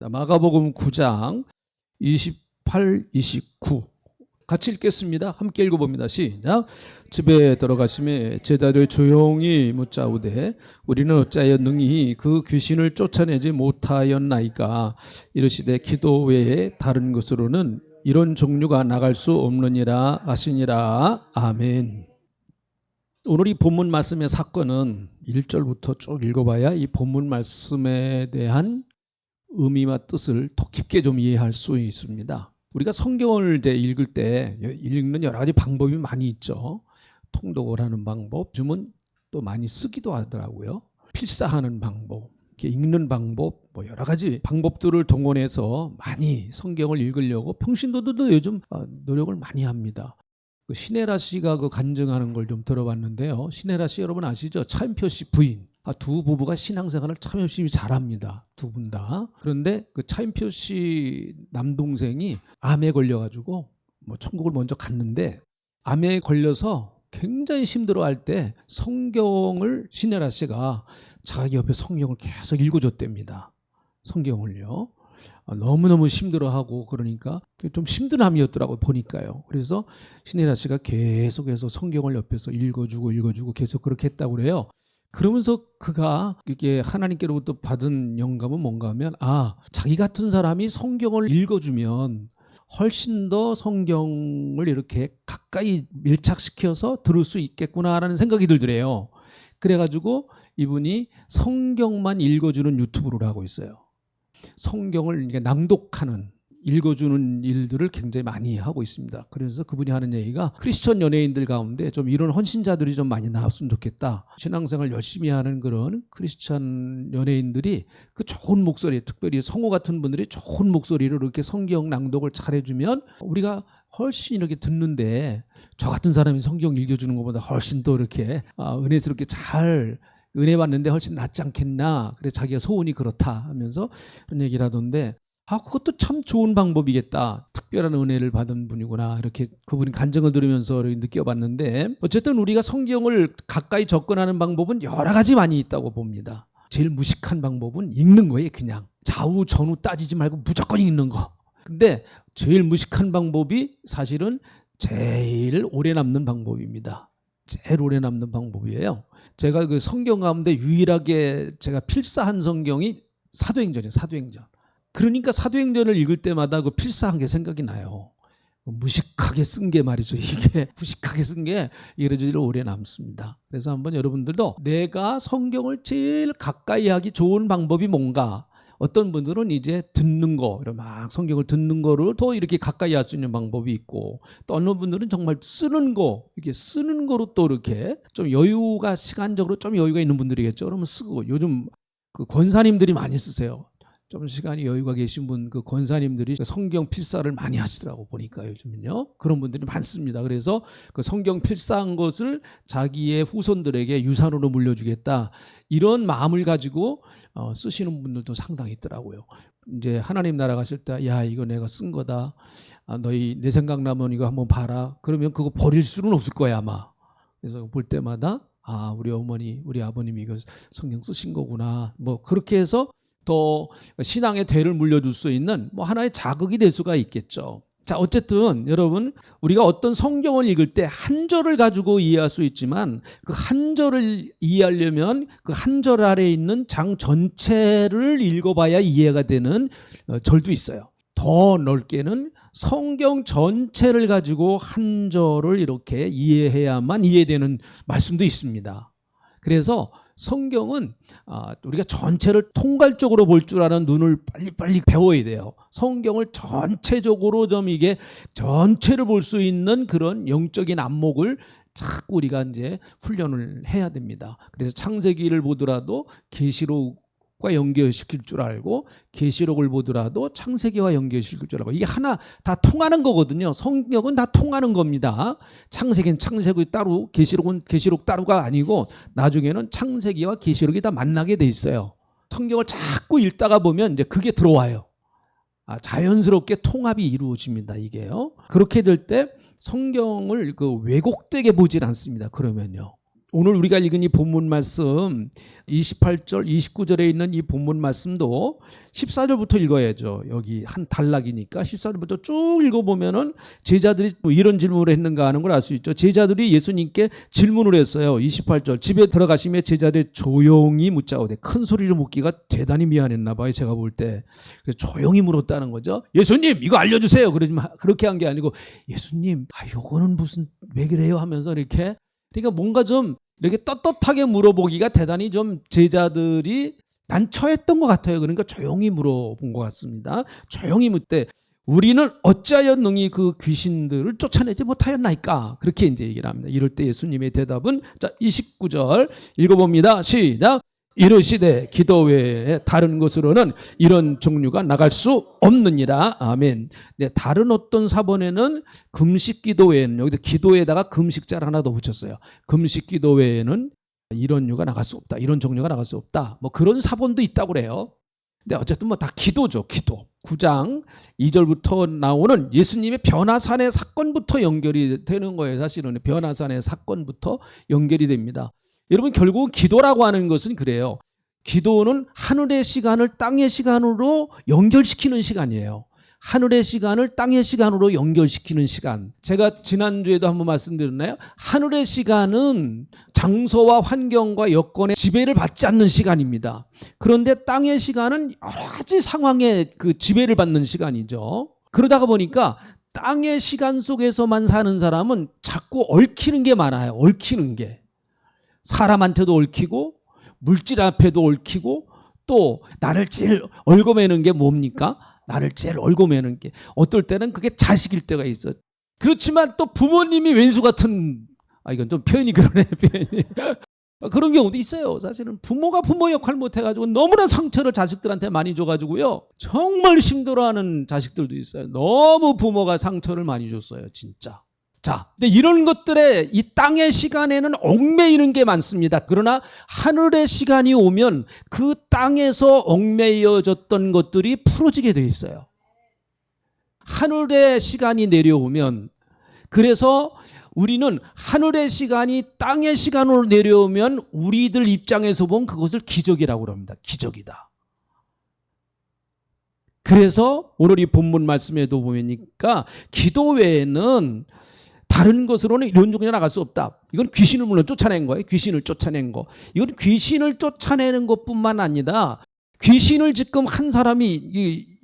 마가복음 9장 28, 29 같이 읽겠습니다. 함께 읽어봅니다. 시작. 집에 들어가심에 제자들이 조용히 묻자오되 우리는 어찌하여 능히 그 귀신을 쫓아내지 못하였나이까. 이르시되 기도 외에 다른 것으로는 이런 종류가 나갈 수 없느니라 하시니라. 아멘. 오늘 이 본문 말씀의 사건은 1절부터 쭉 읽어봐야 이 본문 말씀에 대한 의미와 뜻을 더 깊게 좀 이해할 수 있습니다. 우리가 성경을 이제 읽을 때 읽는 여러 가지 방법이 많이 있죠. 통독을 하는 방법, 요즘은 또 많이 쓰기도 하더라고요. 필사하는 방법, 읽는 방법, 뭐 여러 가지 방법들을 동원해서 많이 성경을 읽으려고 평신도들도 요즘 노력을 많이 합니다. 신혜라 씨가 그 간증하는 걸 좀 들어봤는데요. 신혜라 씨 여러분 아시죠? 차인표 씨 부인. 두 부부가 신앙생활을 참 열심히 잘합니다. 두 분 다. 그런데 그 차인표 씨 남동생이 암에 걸려가지고 뭐 천국을 먼저 갔는데 암에 걸려서 굉장히 힘들어할 때 성경을 신혜라 씨가 자기 옆에 성경을 계속 읽어줬답니다. 성경을요. 너무너무 힘들어하고 그러니까 좀 힘든 암이었더라고요. 보니까요. 그래서 신혜라 씨가 계속해서 성경을 옆에서 읽어주고 계속 그렇게 했다고 그래요. 그러면서 그가 이게 하나님께로부터 받은 영감은 뭔가 하면 자기 같은 사람이 성경을 읽어주면 훨씬 더 성경을 이렇게 가까이 밀착시켜서 들을 수 있겠구나라는 생각이 들더래요. 그래가지고 이분이 성경만 읽어주는 유튜브를 하고 있어요. 성경을 낭독하는 읽어주는 일들을 굉장히 많이 하고 있습니다. 그래서 그분이 하는 얘기가 크리스천 연예인들 가운데 좀 이런 헌신자들이 좀 많이 나왔으면 좋겠다. 신앙생활 열심히 하는 그런 크리스천 연예인들이 그 좋은 목소리, 특별히 성우 같은 분들이 좋은 목소리로 이렇게 성경 낭독을 잘해주면 우리가 훨씬 이렇게 듣는데 저 같은 사람이 성경 읽어주는 것보다 훨씬 더 이렇게 은혜스럽게 잘 은혜 받는데 훨씬 낫지 않겠나. 그래서 자기가 소원이 그렇다 하면서 그런 얘기를 하던데 그것도 참 좋은 방법이겠다. 특별한 은혜를 받은 분이구나. 이렇게 그분이 간증을 들으면서 느껴봤는데 어쨌든 우리가 성경을 가까이 접근하는 방법은 여러 가지 많이 있다고 봅니다. 제일 무식한 방법은 읽는 거예요. 그냥 좌우 전후 따지지 말고 무조건 읽는 거. 근데 제일 무식한 방법이 사실은 제일 오래 남는 방법입니다. 제일 오래 남는 방법이에요. 제가 그 성경 가운데 유일하게 제가 필사한 성경이 사도행전이에요. 사도행전. 그러니까 사도행전을 읽을 때마다 그 필사한 게 생각이 나요. 무식하게 쓴 게 말이죠. 이게 무식하게 쓴 게 이래저래 오래 남습니다. 그래서 한번 여러분들도 내가 성경을 제일 가까이 하기 좋은 방법이 뭔가. 어떤 분들은 이제 듣는 거, 막 성경을 듣는 거를 더 이렇게 가까이 할 수 있는 방법이 있고, 또 어느 분들은 정말 쓰는 거, 이게 쓰는 거로 또 이렇게 좀 여유가 시간적으로 좀 여유가 있는 분들이겠죠. 그러면 쓰고 요즘 그 권사님들이 많이 쓰세요. 좀 시간이 여유가 계신 분, 그 권사님들이 성경 필사를 많이 하시더라고 보니까 요즘은요. 그런 분들이 많습니다. 그래서 그 성경 필사한 것을 자기의 후손들에게 유산으로 물려주겠다. 이런 마음을 가지고 쓰시는 분들도 상당히 있더라고요. 이제 하나님 나라 가실 때, 이거 내가 쓴 거다. 너희 내 생각나면 이거 한번 봐라. 그러면 그거 버릴 수는 없을 거야 아마. 그래서 볼 때마다 우리 어머니, 우리 아버님이 이거 성경 쓰신 거구나. 뭐 그렇게 해서 더 신앙의 대를 물려줄 수 있는 하나의 자극이 될 수가 있겠죠. 자, 어쨌든 여러분 우리가 어떤 성경을 읽을 때 한 절을 가지고 이해할 수 있지만 그 한 절을 이해하려면 그 한 절 아래에 있는 장 전체를 읽어봐야 이해가 되는 절도 있어요. 더 넓게는 성경 전체를 가지고 한 절을 이렇게 이해해야만 이해되는 말씀도 있습니다. 그래서 성경은 우리가 전체를 통괄적으로 볼 줄 아는 눈을 빨리 배워야 돼요. 성경을 전체적으로 좀 이게 전체를 볼 수 있는 그런 영적인 안목을 자꾸 우리가 이제 훈련을 해야 됩니다. 그래서 창세기를 보더라도 계시록과 연결시킬 줄 알고 계시록을 보더라도 창세기와 연결시킬 줄 알고 이게 하나 다 통하는 거거든요. 성경은 다 통하는 겁니다. 창세기는 창세기 따로, 계시록은 계시록 따로가 아니고 나중에는 창세기와 계시록이 다 만나게 돼 있어요. 성경을 자꾸 읽다가 보면 이제 그게 들어와요. 자연스럽게 통합이 이루어집니다. 이게요. 그렇게 될 때 성경을 왜곡되게 보질 않습니다. 그러면요. 오늘 우리가 읽은 이 본문 말씀 28절, 29절에 있는 이 본문 말씀도 14절부터 읽어야죠. 여기 한 단락이니까 14절부터 쭉 읽어보면은 제자들이 뭐 이런 질문을 했는가 하는 걸 알 수 있죠. 제자들이 예수님께 질문을 했어요. 28절 집에 들어가시며 제자들이 조용히 묻자오되 큰 소리로 묻기가 대단히 미안했나 봐요. 제가 볼 때. 그래서 조용히 물었다는 거죠. 예수님 이거 알려주세요. 그렇게 한 게 아니고 예수님 요거는 무슨 왜 그래요 하면서 이렇게 그러니까 뭔가 좀 이렇게 떳떳하게 물어보기가 대단히 좀 제자들이 난처했던 것 같아요. 그러니까 조용히 물어본 것 같습니다. 조용히 묻되 우리는 어찌하여 능히 그 귀신들을 쫓아내지 못하였나이까? 그렇게 이제 얘기를 합니다. 이럴 때 예수님의 대답은 자 29절 읽어봅니다. 시작. 이르시되 기도 외에 다른 곳으로는 이런 종류가 나갈 수 없느니라. 아멘. 네, 다른 어떤 사본에는 금식 기도 외에는 여기서 기도에다가 금식자를 하나 더 붙였어요. 금식 기도 외에는 이런 류가 나갈 수 없다. 이런 종류가 나갈 수 없다. 뭐 그런 사본도 있다고 그래요. 근데 어쨌든 뭐 다 기도죠. 기도. 9장 2절부터 나오는 예수님의 변화산의 사건부터 연결이 되는 거예요. 사실은 변화산의 사건부터 연결이 됩니다. 여러분 결국은 기도라고 하는 것은 그래요. 기도는 하늘의 시간을 땅의 시간으로 연결시키는 시간이에요. 하늘의 시간을 땅의 시간으로 연결시키는 시간. 제가 지난주에도 한번 말씀드렸나요? 하늘의 시간은 장소와 환경과 여건의 지배를 받지 않는 시간입니다. 그런데 땅의 시간은 여러 가지 상황에 그 지배를 받는 시간이죠. 그러다가 보니까 땅의 시간 속에서만 사는 사람은 자꾸 얽히는 게 많아요. 얽히는 게. 사람한테도 얽히고 물질 앞에도 얽히고 또 나를 제일 얽어매는 게 뭡니까? 나를 제일 얽어매는 게 어떨 때는 그게 자식일 때가 있어. 그렇지만 또 부모님이 왼수 같은 이건 좀 표현이 그러네 표현이 그런 경우도 있어요. 사실은 부모가 부모 역할 못해가지고 너무나 상처를 자식들한테 많이 줘가지고요 정말 힘들어하는 자식들도 있어요. 너무 부모가 상처를 많이 줬어요 진짜. 자, 근데 이런 것들에 이 땅의 시간에는 얽매이는 게 많습니다. 그러나 하늘의 시간이 오면 그 땅에서 얽매여졌던 것들이 풀어지게 돼 있어요. 하늘의 시간이 내려오면 그래서 우리는 하늘의 시간이 땅의 시간으로 내려오면 우리들 입장에서 보면 그것을 기적이라고 합니다. 기적이다. 그래서 오늘 이 본문 말씀에도 보니까 기도 외에는 다른 것으로는 이런 종류가 나갈 수 없다. 이건 귀신을 물론 쫓아낸 거예요. 귀신을 쫓아낸 거. 이건 귀신을 쫓아내는 것뿐만 아니라 귀신을 지금 한 사람이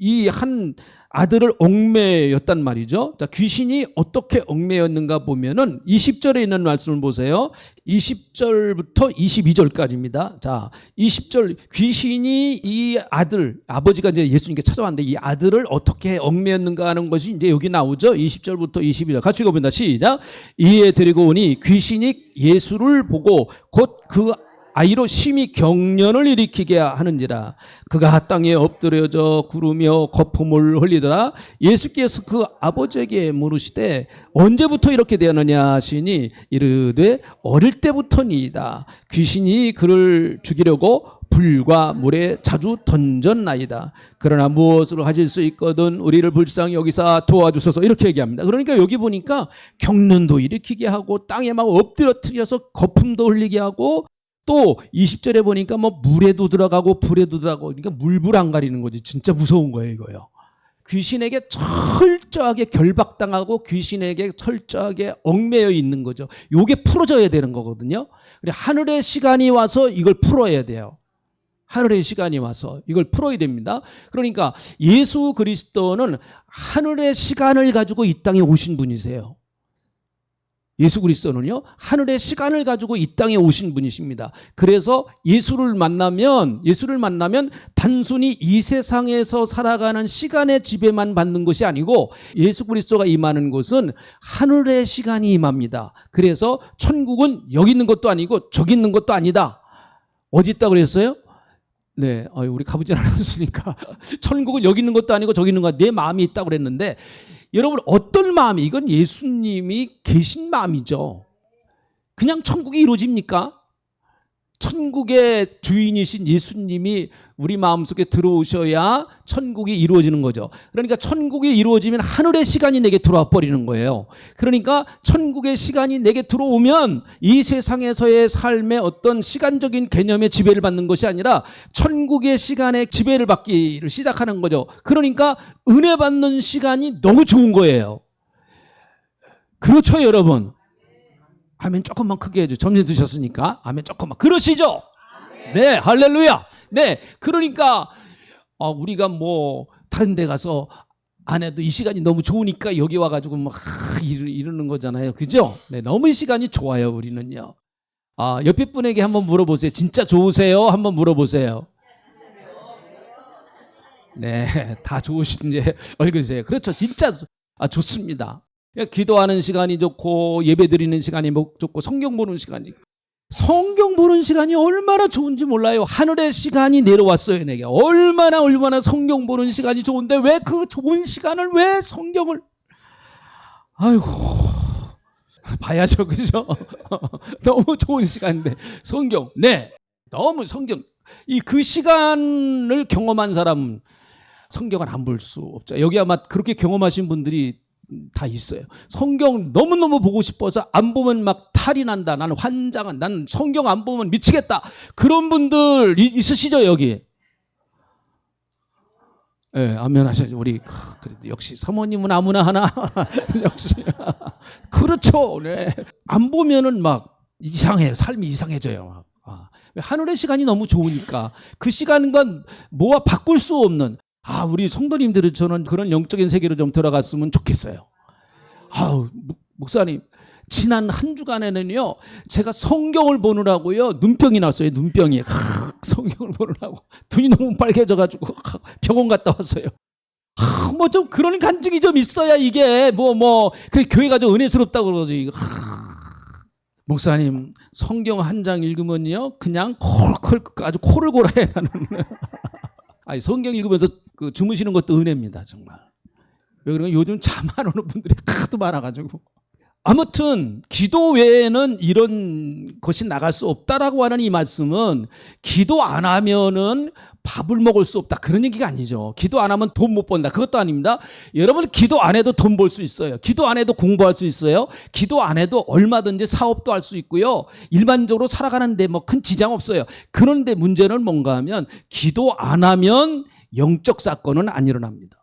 이 한 아들을 얽매였단 말이죠. 자, 귀신이 어떻게 얽매였는가 보면은 20절에 있는 말씀을 보세요. 20절부터 22절까지입니다. 자, 20절 귀신이 이 아들, 아버지가 이제 예수님께 찾아왔는데 이 아들을 어떻게 얽매였는가 하는 것이 이제 여기 나오죠. 20절부터 22절 같이 읽어봅니다. 시작. 이에 데리고 오니 귀신이 예수를 보고 곧 그 아이로 심히 경련을 일으키게 하는지라. 그가 땅에 엎드려져 구르며 거품을 흘리더라. 예수께서 그 아버지에게 물으시되 언제부터 이렇게 되었느냐 하시니 이르되 어릴 때부터니이다. 귀신이 그를 죽이려고 불과 물에 자주 던졌나이다. 그러나 무엇으로 하실 수 있거든 우리를 불쌍히 여기사 도와주소서. 이렇게 얘기합니다. 그러니까 여기 보니까 경련도 일으키게 하고 땅에 막 엎드려뜨려서 거품도 흘리게 하고 또 20절에 보니까 뭐 물에도 들어가고 불에도 들어가고 그러니까 물불 안 가리는 거지. 진짜 무서운 거예요 이거요. 귀신에게 철저하게 결박당하고 귀신에게 철저하게 얽매여 있는 거죠. 이게 풀어져야 되는 거거든요. 하늘의 시간이 와서 이걸 풀어야 돼요. 하늘의 시간이 와서 이걸 풀어야 됩니다. 그러니까 예수 그리스도는 하늘의 시간을 가지고 이 땅에 오신 분이세요. 예수 그리스도는요 하늘의 시간을 가지고 이 땅에 오신 분이십니다. 그래서 예수를 만나면 단순히 이 세상에서 살아가는 시간의 지배만 받는 것이 아니고 예수 그리스도가 임하는 곳은 하늘의 시간이 임합니다. 그래서 천국은 여기 있는 것도 아니고 저기 있는 것도 아니다. 어디 있다고 그랬어요? 네, 우리 가보진 않았으니까 천국은 여기 있는 것도 아니고 저기 있는 것, 내 마음이 있다고 그랬는데 여러분 어떤 마음이 이건 예수님이 계신 마음이죠. 그냥 천국이 이루어집니까? 천국의 주인이신 예수님이 우리 마음속에 들어오셔야 천국이 이루어지는 거죠. 그러니까 천국이 이루어지면 하늘의 시간이 내게 들어와 버리는 거예요. 그러니까 천국의 시간이 내게 들어오면 이 세상에서의 삶의 어떤 시간적인 개념의 지배를 받는 것이 아니라 천국의 시간의 지배를 받기를 시작하는 거죠. 그러니까 은혜 받는 시간이 너무 좋은 거예요. 그렇죠, 여러분? 아멘 조금만 크게 해줘. 점심 드셨으니까 아멘 조금만. 그러시죠? 네, 할렐루야. 네, 그러니까 우리가 뭐 다른 데 가서 안 해도 이 시간이 너무 좋으니까 여기 와가지고 막 이러는 거잖아요. 그죠? 네, 너무 이 시간이 좋아요, 우리는요. 옆에 분에게 한번 물어보세요. 진짜 좋으세요? 한번 물어보세요. 네, 다 좋으신지 얼굴이세요. 그렇죠, 진짜 좋습니다. 기도하는 시간이 좋고 예배 드리는 시간이 좋고 성경 보는 시간이, 성경 보는 시간이 얼마나 좋은지 몰라요. 하늘의 시간이 내려왔어요, 내게. 얼마나 성경 보는 시간이 좋은데 왜 그 좋은 시간을 왜 성경을, 아이고 봐야죠, 그죠? 너무 좋은 시간인데 성경, 네, 너무 성경, 그 시간을 경험한 사람은 성경을 안 볼 수 없죠. 여기 아마 그렇게 경험하신 분들이 다 있어요. 성경 너무너무 보고 싶어서 안 보면 막 탈이 난다. 나는 환장한, 나는 성경 안 보면 미치겠다. 그런 분들 있으시죠, 여기? 예, 네, 아멘 하셔야죠. 우리 그래도 역시 사모님은 아무나 하나. 역시 그렇죠. 네. 안 보면은 막 이상해요. 삶이 이상해져요. 하늘의 시간이 너무 좋으니까 그 시간과 뭐와 바꿀 수 없는, 우리 성도님들은 저는 그런 영적인 세계로 좀 들어갔으면 좋겠어요. 목사님, 지난 한 주간에는요, 제가 성경을 보느라고요, 눈병이 났어요, 눈병이. 성경을 보느라고. 눈이 너무 빨개져가지고 병원 갔다 왔어요. 뭐 좀 그런 간증이 좀 있어야 이게, 그 교회가 좀 은혜스럽다고 그러지. 목사님, 성경 한 장 읽으면요, 그냥 아주 코를 골아야 나는. 성경 읽으면서 주무시는 것도 은혜입니다, 정말. 왜 그러면 요즘 잠 안 오는 분들이 하도 많아가지고. 아무튼 기도 외에는 이런 것이 나갈 수 없다라고 하는 이 말씀은, 기도 안 하면은 밥을 먹을 수 없다, 그런 얘기가 아니죠. 기도 안 하면 돈 못 번다, 그것도 아닙니다. 여러분, 기도 안 해도 돈 벌 수 있어요. 기도 안 해도 공부할 수 있어요. 기도 안 해도 얼마든지 사업도 할 수 있고요. 일반적으로 살아가는데 뭐 큰 지장 없어요. 그런데 문제는 뭔가 하면, 기도 안 하면 영적 사건은 안 일어납니다.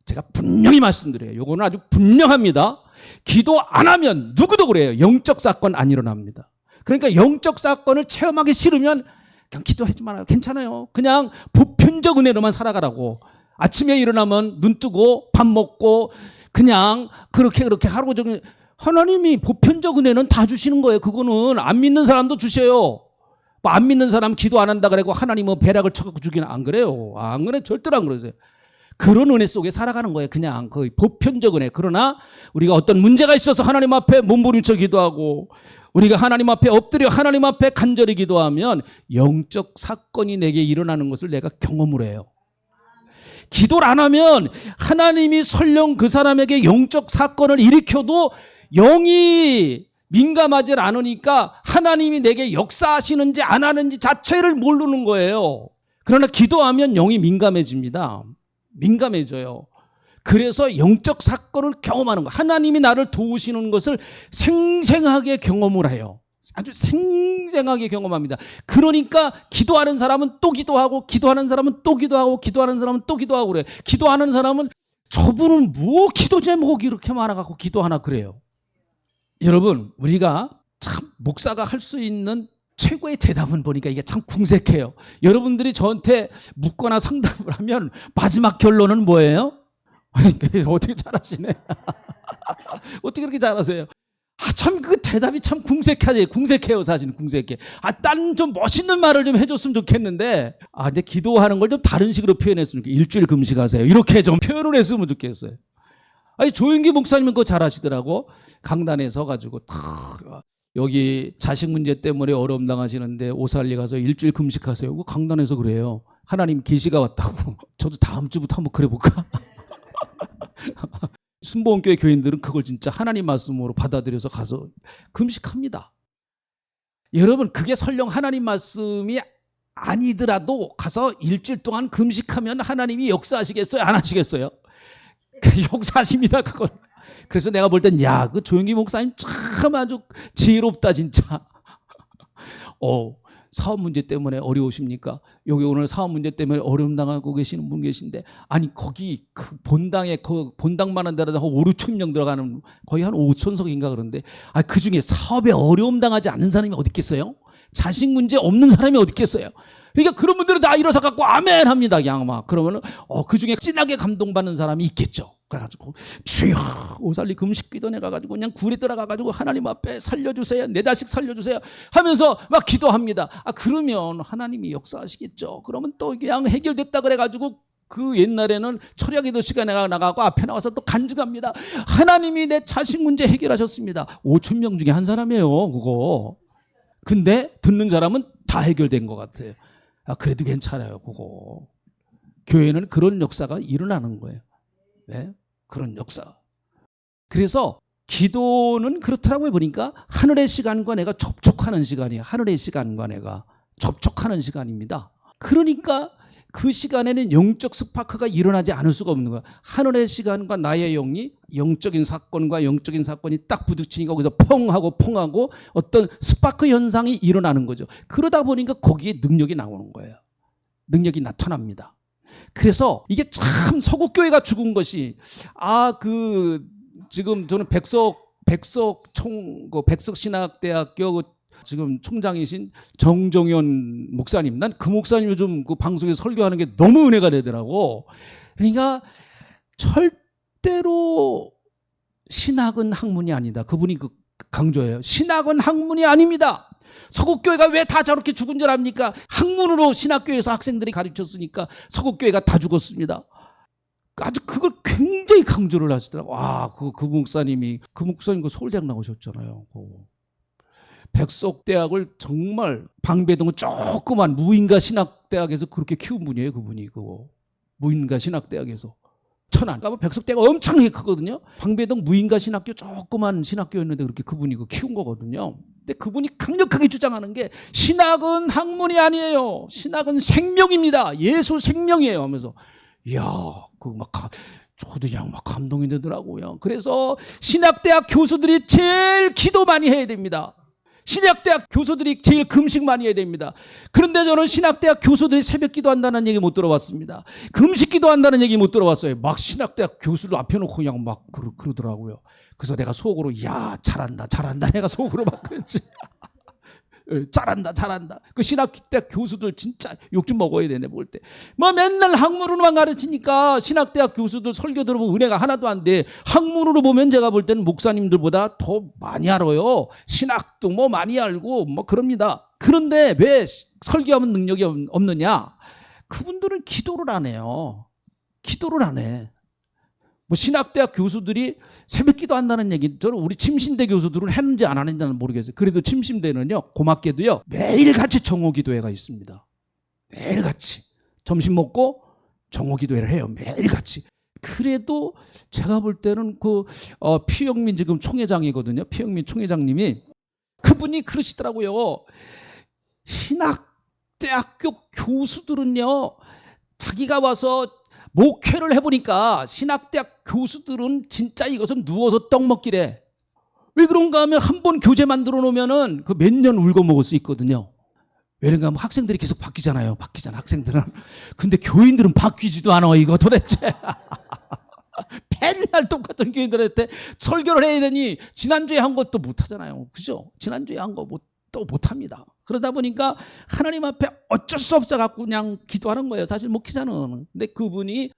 제가 분명히 말씀드려요. 요거는 아주 분명합니다. 기도 안 하면 누구도 그래요. 영적 사건 안 일어납니다. 그러니까 영적 사건을 체험하기 싫으면 그냥 기도하지 말아요. 괜찮아요. 그냥 보편적 은혜로만 살아가라고. 아침에 일어나면 눈 뜨고 밥 먹고 그냥 그렇게 하루 종일, 하나님이 보편적 은혜는 다 주시는 거예요. 그거는 안 믿는 사람도 주셔요. 안 믿는 사람 기도 안 한다 그래고 하나님 배락을 쳐갖고 주기는 안 그래요. 안 그래, 절대로 안 그러세요. 그런 은혜 속에 살아가는 거예요. 그냥 거의 보편적 은혜. 그러나 우리가 어떤 문제가 있어서 하나님 앞에 몸부림쳐 기도하고, 우리가 하나님 앞에 엎드려 하나님 앞에 간절히 기도하면 영적 사건이 내게 일어나는 것을 내가 경험을 해요. 기도를 안 하면 하나님이 설령 그 사람에게 영적 사건을 일으켜도 영이 민감하지 않으니까 하나님이 내게 역사하시는지 안 하는지 자체를 모르는 거예요. 그러나 기도하면 영이 민감해집니다. 민감해져요. 그래서 영적 사건을 경험하는 거, 하나님이 나를 도우시는 것을 생생하게 경험을 해요. 아주 생생하게 경험합니다. 그러니까 기도하는 사람은 또 기도하고, 기도하는 사람은 또 기도하고, 기도하는 사람은 또 기도하고 그래요. 기도하는 사람은 저분은 뭐 기도 제목이 이렇게 많아갖고 기도하나 그래요. 여러분, 우리가 참 목사가 할 수 있는 최고의 대답은 보니까 이게 참 궁색해요. 여러분들이 저한테 묻거나 상담을 하면 마지막 결론은 뭐예요? 어떻게 잘하시네. 어떻게 그렇게 잘하세요? 참 그 대답이 참 궁색해요. 사실은 궁색해. 딴 좀 멋있는 말을 좀 해줬으면 좋겠는데, 이제 기도하는 걸 좀 다른 식으로 표현했으면 좋겠어요. 일주일 금식하세요, 이렇게 좀 표현을 했으면 좋겠어요. 조영기 목사님은 그거 잘하시더라고. 강단에 서가지고 여기 자식 문제 때문에 어려움 당하시는데 오살리 가서 일주일 금식하세요. 그 강단에서 그래요. 하나님 계시가 왔다고. 저도 다음 주부터 한번 그래볼까? 순복음교회 교인들은 그걸 진짜 하나님 말씀으로 받아들여서 가서 금식합니다. 여러분 그게 설령 하나님 말씀이 아니더라도 가서 일주일 동안 금식하면 하나님이 역사하시겠어요? 안 하시겠어요? 역사하십니다 그건. 그래서 내가 볼 땐 야, 그 조영기 목사님 참 아주 지혜롭다 진짜. 사업 문제 때문에 어려우십니까? 여기 오늘 사업 문제 때문에 어려움 당하고 계시는 분 계신데, 아니 거기 그 본당에 그 본당만 한 데다가 5, 6천 명 들어가는 거의 한 5천석인가 그런데, 그 중에 사업에 어려움 당하지 않는 사람이 어디 있겠어요? 자식 문제 없는 사람이 어디 있겠어요? 그러니까 그런 분들은 다 일어서 갖고 아멘 합니다. 그냥 막 그러면은 그 중에 진하게 감동받는 사람이 있겠죠. 그래가지고 주여 오살리 금식기도에 가가지고 그냥 굴에 들어가가지고 하나님 앞에 살려주세요, 내 자식 살려주세요 하면서 막 기도합니다. 그러면 하나님이 역사하시겠죠. 그러면 또 그냥 해결됐다 그래가지고 그 옛날에는 철야기도 시간에 나가고 앞에 나와서 또 간증합니다. 하나님이 내 자식 문제 해결하셨습니다. 5천 명 중에 한 사람이에요 그거. 근데 듣는 사람은 다 해결된 것 같아요. 그래도 괜찮아요 그거. 교회는 그런 역사가 일어나는 거예요. 네? 그런 역사. 그래서 기도는 그렇더라고요. 보니까 하늘의 시간과 내가 접촉하는 시간이에요. 하늘의 시간과 내가 접촉하는 시간입니다. 그러니까 그 시간에는 영적 스파크가 일어나지 않을 수가 없는 거야. 하늘의 시간과 나의 영이 영적인 사건과 영적인 사건이 딱 부딪히니까 거기서 펑하고 어떤 스파크 현상이 일어나는 거죠. 그러다 보니까 거기에 능력이 나오는 거예요. 능력이 나타납니다. 그래서 이게 참 서구교회가 죽은 것이, 지금 저는 백석신학대학교 지금 총장이신 정정현 목사님, 난 그 목사님 요즘 그 방송에 설교하는 게 너무 은혜가 되더라고. 그러니까 절대로 신학은 학문이 아니다. 그분이 그 강조해요. 신학은 학문이 아닙니다. 서구교회가 왜 다 저렇게 죽은 줄 압니까? 학문으로 신학교에서 학생들이 가르쳤으니까 서구교회가 다 죽었습니다. 아주 그걸 굉장히 강조를 하시더라고. 그 목사님 그 서울대학 나오셨잖아요. 백석대학을 정말 방배동은 조그만 무인가 신학대학에서 그렇게 키운 분이에요. 그분이 그거 무인가 신학대학에서 천안 가면 백석대가 엄청나게 크거든요. 방배동 무인가 신학교 조그만 신학교였는데 그렇게 그분이 그거 키운 거거든요. 근데 그분이 강력하게 주장하는 게 신학은 학문이 아니에요. 신학은 생명입니다. 예수 생명이에요 하면서 저도 그냥 막 감동이 되더라고요. 그래서 신학대학 교수들이 제일 기도 많이 해야 됩니다. 신학대학 교수들이 제일 금식 많이 해야 됩니다. 그런데 저는 신학대학 교수들이 새벽 기도한다는 얘기 못 들어봤습니다. 금식 기도한다는 얘기 못 들어봤어요. 막 신학대학 교수를 앞에 놓고 그냥 막 그러더라고요. 그래서 내가 속으로 잘한다 내가 속으로 막 그랬지. 잘한다. 그 신학대학 교수들 진짜 욕 좀 먹어야 되네 볼 때. 맨날 학문으로만 가르치니까 신학대학 교수들 설교 들어보면 은혜가 하나도 안 돼. 학문으로 보면 제가 볼 때는 목사님들보다 더 많이 알아요. 신학도 많이 알고 그럽니다. 그런데 왜 설교하면 능력이 없느냐? 그분들은 기도를 안 해요. 기도를 안 해. 신학대학 교수들이 새벽 기도 한다는 얘기, 저는 우리 침신대 교수들은 했는지 안 하는지는 모르겠어요. 그래도 침신대는요, 고맙게도요, 매일같이 정오기도회가 있습니다. 매일같이. 점심 먹고 정오기도회를 해요. 매일같이. 그래도 제가 볼 때는 피영민 지금 총회장이거든요. 피영민 총회장님이 그분이 그러시더라고요. 신학대학교 교수들은요, 자기가 와서 목회를 해보니까 신학대학 교수들은 진짜 이것은 누워서 떡 먹기래. 왜 그런가 하면 한 번 교재 만들어 놓으면은 그 몇 년 울고 먹을 수 있거든요. 왜냐면 하면 학생들이 계속 바뀌잖아요. 학생들은. 근데 교인들은 바뀌지도 않아 이거 도대체. 맨날 똑같은 교인들한테 설교를 해야 되니 지난주에 한 것도 못하잖아요. 그죠? 지난주에 한 거 또 못합니다. 그러다 보니까 하나님 앞에 어쩔 수 없어 갖고 그냥 기도하는 거예요. 사실 목회자는. 근데 그분이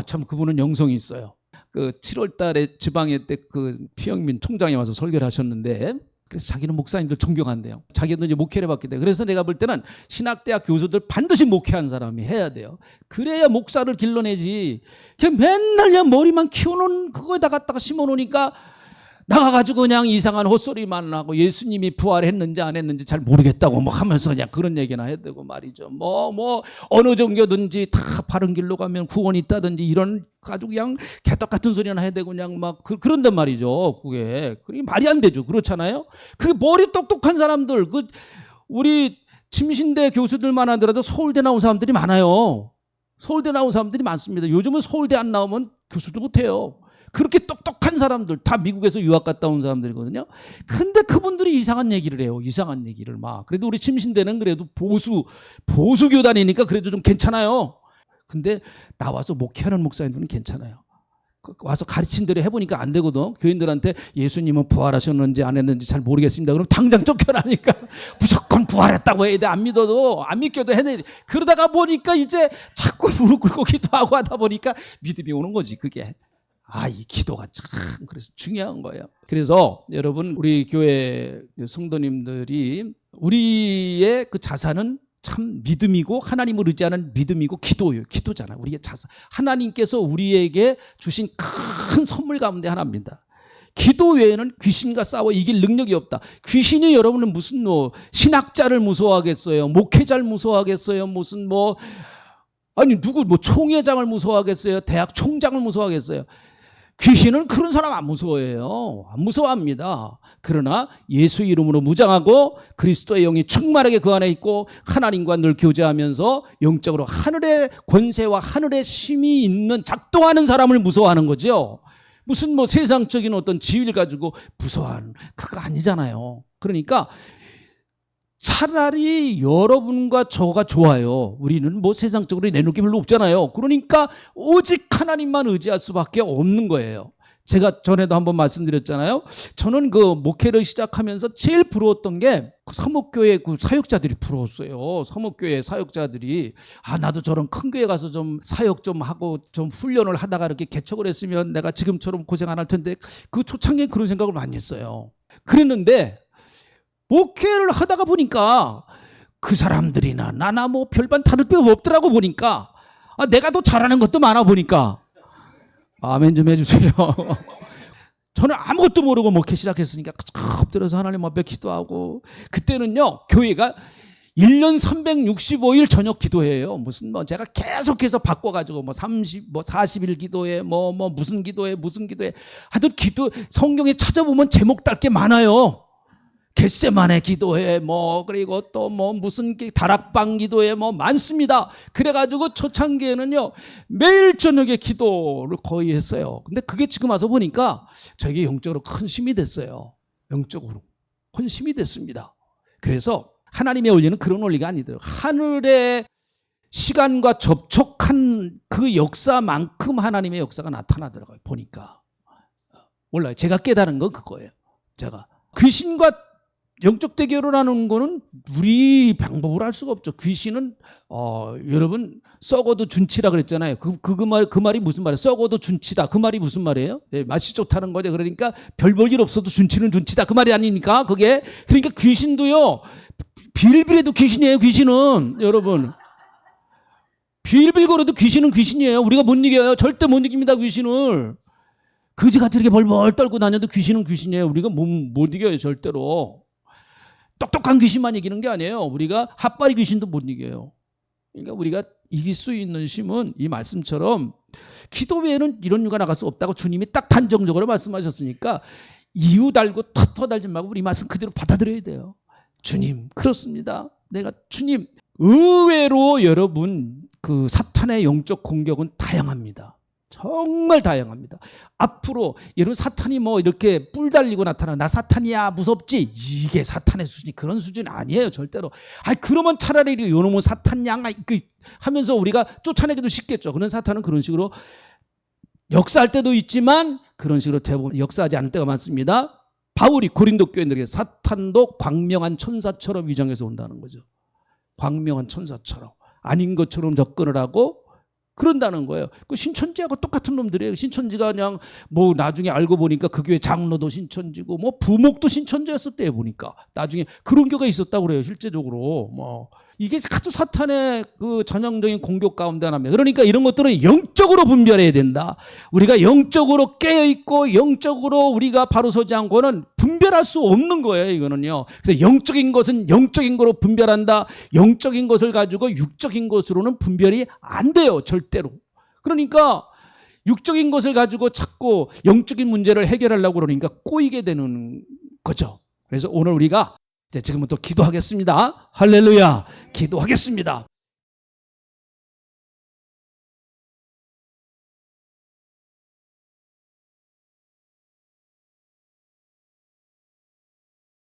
참 그분은 영성이 있어요. 그 7월 달에 지방회 때 그 피영민 총장이 와서 설교를 하셨는데, 그래서 자기는 목사님들 존경한대요. 자기도 이제 목회를 받게 돼요. 그래서 내가 볼 때는 신학대학 교수들 반드시 목회한 사람이 해야 돼요. 그래야 목사를 길러내지. 그냥 맨날 그냥 머리만 키우는 그거에다 갖다가 심어놓으니까 나가가지고 그냥 이상한 헛소리만 하고 예수님이 부활했는지 안 했는지 잘 모르겠다고 뭐 하면서 그냥 그런 얘기나 해야 되고 말이죠. 어느 종교든지 다 바른 길로 가면 구원이 있다든지 이런 가지고 그냥 개떡 같은 소리나 해야 되고 그냥 막 그런단 말이죠. 그게 말이 안 되죠. 그렇잖아요. 그 머리 똑똑한 사람들, 우리 침신대 교수들만 하더라도 서울대 나온 사람들이 많아요. 서울대 나온 사람들이 많습니다. 요즘은 서울대 안 나오면 교수도 못해요. 그렇게 똑똑한 사람들 다 미국에서 유학 갔다 온 사람들이거든요. 근데 그분들이 이상한 얘기를 해요. 이상한 얘기를 막. 그래도 우리 침신대는 그래도 보수 교단이니까 그래도 좀 괜찮아요. 근데 나와서 목회하는 목사님들은 괜찮아요. 와서 가르친 대로 해보니까 안 되거든. 교인들한테 예수님은 부활하셨는지 안 했는지 잘 모르겠습니다. 그럼 당장 쫓겨나니까 무조건 부활했다고 해야 돼. 안 믿어도 안 믿겨도 해야 돼. 그러다가 보니까 이제 자꾸 무릎 꿇고 기도하고 하다 보니까 믿음이 오는 거지 그게. 이 기도가 참 그래서 중요한 거예요. 그래서 여러분 우리 교회 성도님들이 우리의 그 자산은 참 믿음이고 하나님을 의지하는 믿음이고 기도잖아요. 우리의 자산. 하나님께서 우리에게 주신 큰 선물 가운데 하나입니다. 기도 외에는 귀신과 싸워 이길 능력이 없다. 귀신이 여러분은 무슨 신학자를 무서워하겠어요? 목회자를 무서워하겠어요? 무슨 누구 총회장을 무서워하겠어요? 대학 총장을 무서워하겠어요? 귀신은 그런 사람 안 무서워해요. 안 무서워합니다. 그러나 예수 이름으로 무장하고 그리스도의 영이 충만하게 그 안에 있고 하나님과 늘 교제하면서 영적으로 하늘의 권세와 하늘의 힘이 있는 작동하는 사람을 무서워하는 거죠. 무슨 세상적인 어떤 지위를 가지고 무서워하는 그거 아니잖아요. 그러니까 차라리 여러분과 저가 좋아요. 우리는 세상적으로 내놓을 게 별로 없잖아요. 그러니까 오직 하나님만 의지할 수밖에 없는 거예요. 제가 전에도 한번 말씀드렸잖아요. 저는 그 목회를 시작하면서 제일 부러웠던 게 서목교회 그 사역자들이 부러웠어요. 서목교회 사역자들이 나도 저런 큰 교회 가서 좀 사역 좀 하고 좀 훈련을 하다가 이렇게 개척을 했으면 내가 지금처럼 고생 안 할 텐데 그 초창기에 그런 생각을 많이 했어요. 그랬는데 목회를 하다가 보니까 그 사람들이나 나나 별반 다를 바 없더라고 보니까 내가 더 잘하는 것도 많아 보니까 아멘 좀 해주세요. 저는 아무것도 모르고 목회 시작했으니까 엎드려서 하나님 앞에 기도하고 그때는요 교회가 1년 365일 저녁 기도회예요. 무슨 제가 계속해서 바꿔가지고 40일 기도회 무슨 기도회 하여튼 성경에 찾아보면 제목 딸 게 많아요. 겟세마네 기도회 그리고 또 무슨 다락방 기도회 많습니다. 그래가지고 초창기에는요 매일 저녁에 기도를 거의 했어요. 근데 그게 지금 와서 보니까 저에게 영적으로 큰 힘이 됐어요. 영적으로 큰 힘이 됐습니다. 그래서 하나님의 원리는 그런 원리가 아니더라고요. 하늘의 시간과 접촉한 그 역사만큼 하나님의 역사가 나타나더라고요. 보니까 몰라요. 제가 깨달은 건 그거예요. 제가 귀신과 영적 대결을 하는 거는 우리 방법으로 할 수가 없죠. 귀신은 여러분 썩어도 준치라 그랬잖아요. 그 말이 무슨 말이에요? 썩어도 준치다. 그 말이 무슨 말이에요? 맛이 좋다는 거죠. 그러니까 별 볼 일 없어도 준치는 준치다. 그 말이 아닙니까? 그게 그러니까 귀신도요. 빌빌해도 귀신이에요. 귀신은 여러분 빌빌 거려도 귀신은 귀신이에요. 우리가 못 이겨요. 절대 못 이깁니다. 귀신을. 그지같이 이렇게 벌벌 떨고 다녀도 귀신은 귀신이에요. 우리가 못 이겨요. 절대로. 똑똑한 귀신만 이기는 게 아니에요. 우리가 핫바리 귀신도 못 이겨요. 그러니까 우리가 이길 수 있는 힘은 이 말씀처럼 기도 외에는 이런 유가 나갈 수 없다고 주님이 딱 단정적으로 말씀하셨으니까 이유 달고 탓터 달지 말고 우리 말씀 그대로 받아들여야 돼요. 주님 그렇습니다. 내가 주님 의외로 여러분 그 사탄의 영적 공격은 다양합니다. 정말 다양합니다. 앞으로 여러분 사탄이 이렇게 뿔 달리고 나타나 나 사탄이야 무섭지 이게 사탄의 수준이 그런 수준이 아니에요 절대로. 그러면 차라리 요놈은 사탄 양 하면서 우리가 쫓아내기도 쉽겠죠. 그런 사탄은 그런 식으로 역사할 때도 있지만 그런 식으로 대부분 역사하지 않을 때가 많습니다. 바울이 고린도 교인들에게 사탄도 광명한 천사처럼 위장해서 온다는 거죠. 광명한 천사처럼 아닌 것처럼 접근을 하고 그런다는 거예요. 그 신천지하고 똑같은 놈들이에요. 신천지가 그냥 뭐 나중에 알고 보니까 그 교회 장로도 신천지고 뭐 부목도 신천지였었대요 보니까. 나중에 그런 교가 있었다고 그래요. 실제적으로 뭐 이게 아주 사탄의 그 전형적인 공격 가운데 하나입니다. 그러니까 이런 것들은 영적으로 분별해야 된다. 우리가 영적으로 깨어 있고 영적으로 우리가 바로 서지 않고는 분별할 수 없는 거예요. 이거는요. 그래서 영적인 것은 영적인 거로 분별한다. 영적인 것을 가지고 육적인 것으로는 분별이 안 돼요. 절대로. 그러니까 육적인 것을 가지고 자꾸 영적인 문제를 해결하려고 그러니까 꼬이게 되는 거죠. 그래서 오늘 우리가 이제 지금부터 기도하겠습니다. 할렐루야. 기도하겠습니다.